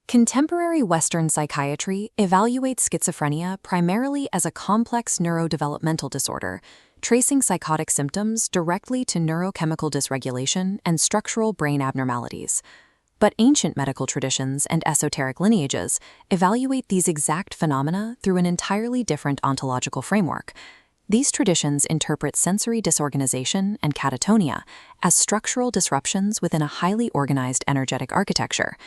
Contemporary Western psychiatry evaluates schizophrenia primarily as a complex neurodevelopmental disorder, tracing psychotic symptoms directly to neurochemical dysregulation and structural brain abnormalities. But ancient medical traditions and esoteric lineages evaluate these exact phenomena through an entirely different ontological framework. These traditions interpret sensory disorganization and catatonia as structural disruptions within a highly organized energetic architecture.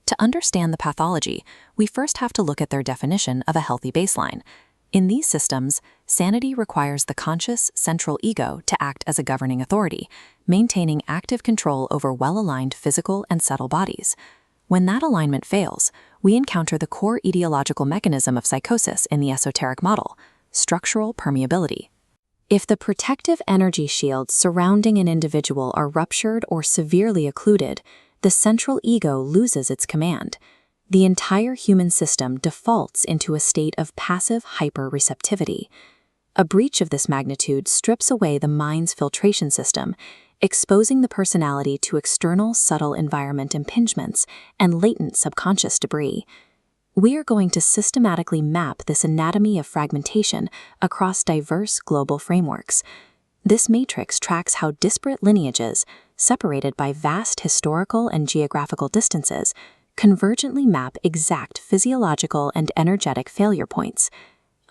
To understand the pathology, we first have to look at their definition of a healthy baseline. In these systems, sanity requires the conscious central ego to act as a governing authority, maintaining active control over well-aligned physical and subtle bodies. When that alignment fails, we encounter the core etiological mechanism of psychosis in the esoteric model: structural permeability. If the protective energy shields surrounding an individual are ruptured or severely occluded, the central ego loses its command. The entire human system defaults into a state of passive hyper-receptivity. A breach of this magnitude strips away the mind's filtration system, exposing the personality to external subtle environment impingements and latent subconscious debris. We are going to systematically map this anatomy of fragmentation across diverse global frameworks. This matrix tracks how disparate lineages, separated by vast historical and geographical distances, convergently map exact physiological and energetic failure points.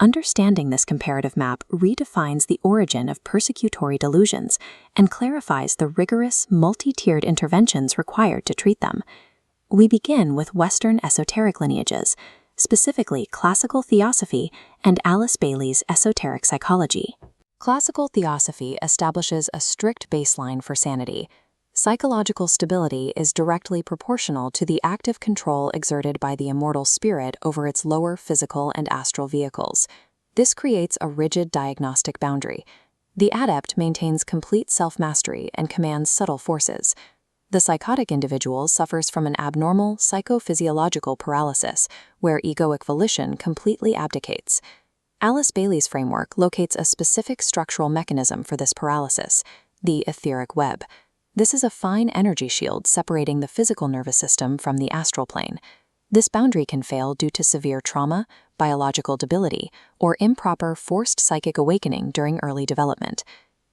Understanding this comparative map redefines the origin of persecutory delusions and clarifies the rigorous, multi-tiered interventions required to treat them. We begin with Western esoteric lineages, specifically classical Theosophy and Alice Bailey's esoteric psychology. Classical Theosophy establishes a strict baseline for sanity. Psychological stability is directly proportional to the active control exerted by the immortal spirit over its lower physical and astral vehicles. This creates a rigid diagnostic boundary. The adept maintains complete self-mastery and commands subtle forces. The psychotic individual suffers from an abnormal psychophysiological paralysis, where egoic volition completely abdicates. Alice Bailey's framework locates a specific structural mechanism for this paralysis: the etheric web. This is a fine energy shield separating the physical nervous system from the astral plane. This boundary can fail due to severe trauma, biological debility, or improper forced psychic awakening during early development.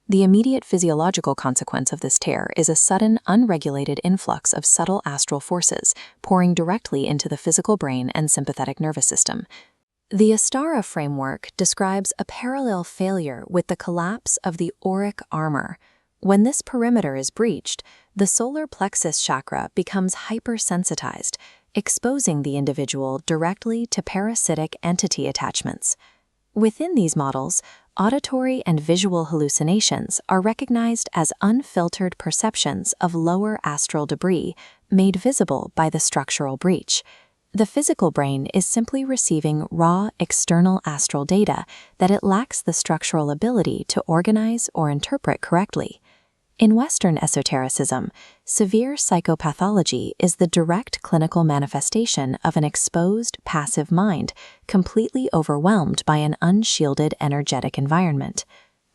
The immediate physiological consequence of this tear is a sudden, unregulated influx of subtle astral forces pouring directly into the physical brain and sympathetic nervous system. The Astara framework describes a parallel failure with the collapse of the auric armor. When this perimeter is breached, the solar plexus chakra becomes hypersensitized, exposing the individual directly to parasitic entity attachments. Within these models, auditory and visual hallucinations are recognized as unfiltered perceptions of lower astral debris made visible by the structural breach. The physical brain is simply receiving raw external astral data that it lacks the structural ability to organize or interpret correctly. In Western esotericism, severe psychopathology is the direct clinical manifestation of an exposed, passive mind, completely overwhelmed by an unshielded energetic environment.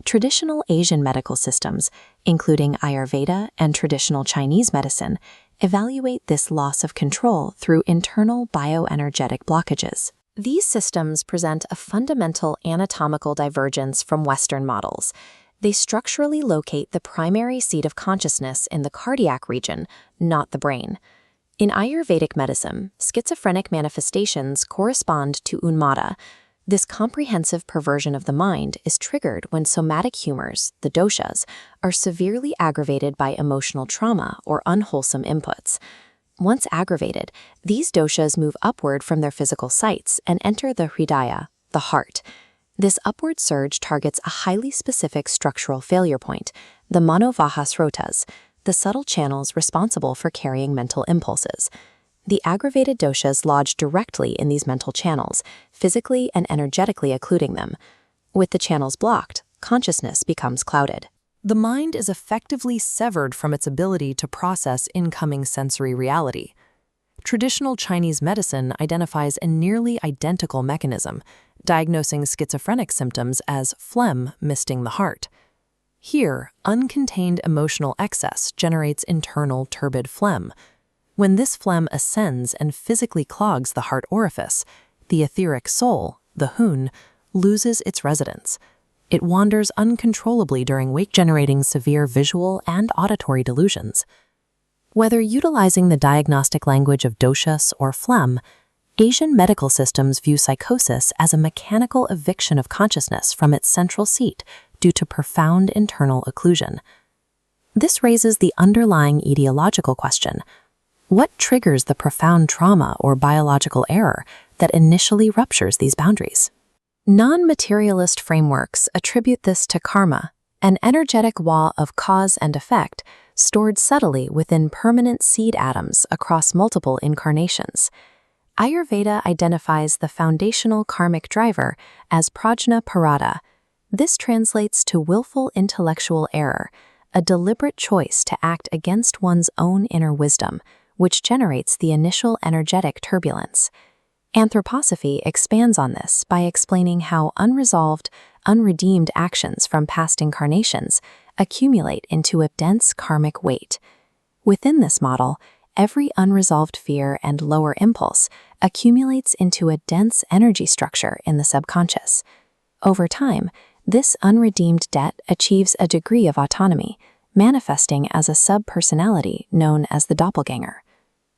Traditional Asian medical systems, including Ayurveda and traditional Chinese medicine, evaluate this loss of control through internal bioenergetic blockages. These systems present a fundamental anatomical divergence from Western models. They structurally locate the primary seat of consciousness in the cardiac region, not the brain. In Ayurvedic medicine, schizophrenic manifestations correspond to unmada. This comprehensive perversion of the mind is triggered when somatic humors, the doshas, are severely aggravated by emotional trauma or unwholesome inputs. Once aggravated, these doshas move upward from their physical sites and enter the hridaya, the heart. This upward surge targets a highly specific structural failure point, the manovāha srotas, the subtle channels responsible for carrying mental impulses. The aggravated doshas lodge directly in these mental channels, physically and energetically occluding them. With the channels blocked, consciousness becomes clouded. The mind is effectively severed from its ability to process incoming sensory reality. Traditional Chinese medicine identifies a nearly identical mechanism, diagnosing schizophrenic symptoms as phlegm misting the heart. Here, uncontained emotional excess generates internal turbid phlegm. When this phlegm ascends and physically clogs the heart orifice, the etheric soul, the hun, loses its residence. It wanders uncontrollably during wake, generating severe visual and auditory delusions. Whether utilizing the diagnostic language of doshas or phlegm, Asian medical systems view psychosis as a mechanical eviction of consciousness from its central seat due to profound internal occlusion. This raises the underlying etiological question: what triggers the profound trauma or biological error that initially ruptures these boundaries? Non-materialist frameworks attribute this to karma, an energetic wall of cause and effect stored subtly within permanent seed atoms across multiple incarnations. Ayurveda identifies the foundational karmic driver as prajna parada. This translates to willful intellectual error, a deliberate choice to act against one's own inner wisdom, which generates the initial energetic turbulence. Anthroposophy expands on this by explaining how unresolved, unredeemed actions from past incarnations accumulate into a dense karmic weight. Within this model, every unresolved fear and lower impulse accumulates into a dense energy structure in the subconscious. Over time, this unredeemed debt achieves a degree of autonomy, manifesting as a subpersonality known as the doppelganger.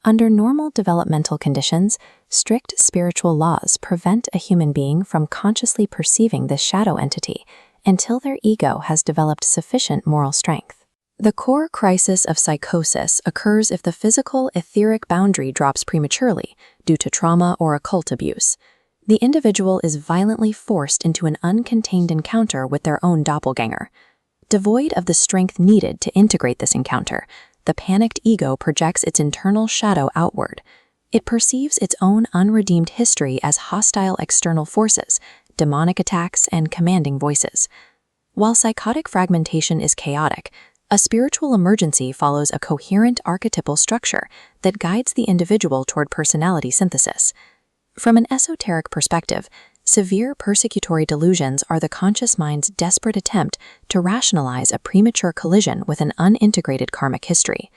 Under normal developmental conditions, strict spiritual laws prevent a human being from consciously perceiving this shadow entity until their ego has developed sufficient moral strength. The core crisis of psychosis occurs if the physical etheric boundary drops prematurely due to trauma or occult abuse. The individual is violently forced into an uncontained encounter with their own doppelganger. Devoid of the strength needed to integrate this encounter, the panicked ego projects its internal shadow outward. It perceives its own unredeemed history as hostile external forces, demonic attacks, and commanding voices. While psychotic fragmentation is chaotic, a spiritual emergency follows a coherent archetypal structure that guides the individual toward personality synthesis. From an esoteric perspective, severe persecutory delusions are the conscious mind's desperate attempt to rationalize a premature collision with an unintegrated karmic history.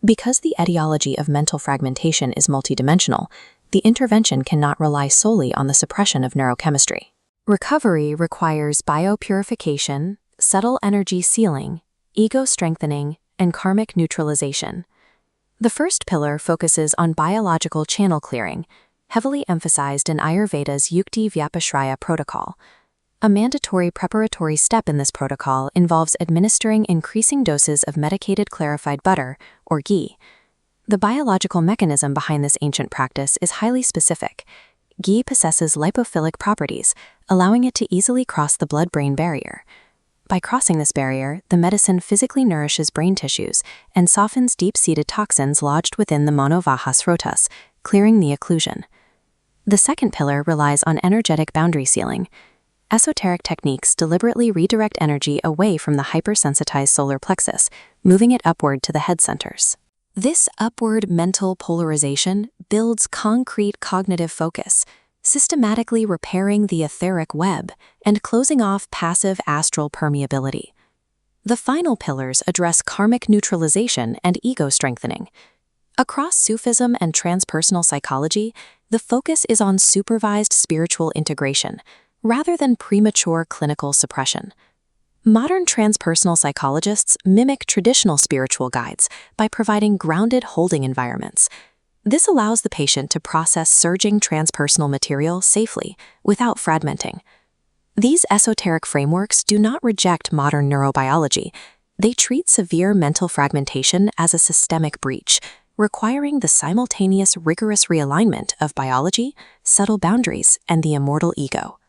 Because the etiology of mental fragmentation is multidimensional, the intervention cannot rely solely on the suppression of neurochemistry. Recovery requires bio-purification, subtle energy sealing, ego strengthening, and karmic neutralization. The first pillar focuses on biological channel clearing, heavily emphasized in Ayurveda's Yukti Vyapashraya protocol. A mandatory preparatory step in this protocol involves administering increasing doses of medicated clarified butter, or ghee. The biological mechanism behind this ancient practice is highly specific. Ghee possesses lipophilic properties, allowing it to easily cross the blood-brain barrier. By crossing this barrier, the medicine physically nourishes brain tissues and softens deep-seated toxins lodged within the monovahas srotas, clearing the occlusion. The second pillar relies on energetic boundary sealing. Esoteric techniques deliberately redirect energy away from the hypersensitized solar plexus, moving it upward to the head centers. This upward mental polarization builds concrete cognitive focus, systematically repairing the etheric web and closing off passive astral permeability. The final pillars address karmic neutralization and ego strengthening. Across Sufism and transpersonal psychology, the focus is on supervised spiritual integration, rather than premature clinical suppression. Modern transpersonal psychologists mimic traditional spiritual guides by providing grounded holding environments. This allows the patient to process surging transpersonal material safely, without fragmenting. These esoteric frameworks do not reject modern neurobiology. They treat severe mental fragmentation as a systemic breach, requiring the simultaneous rigorous realignment of biology, subtle boundaries, and the immortal ego.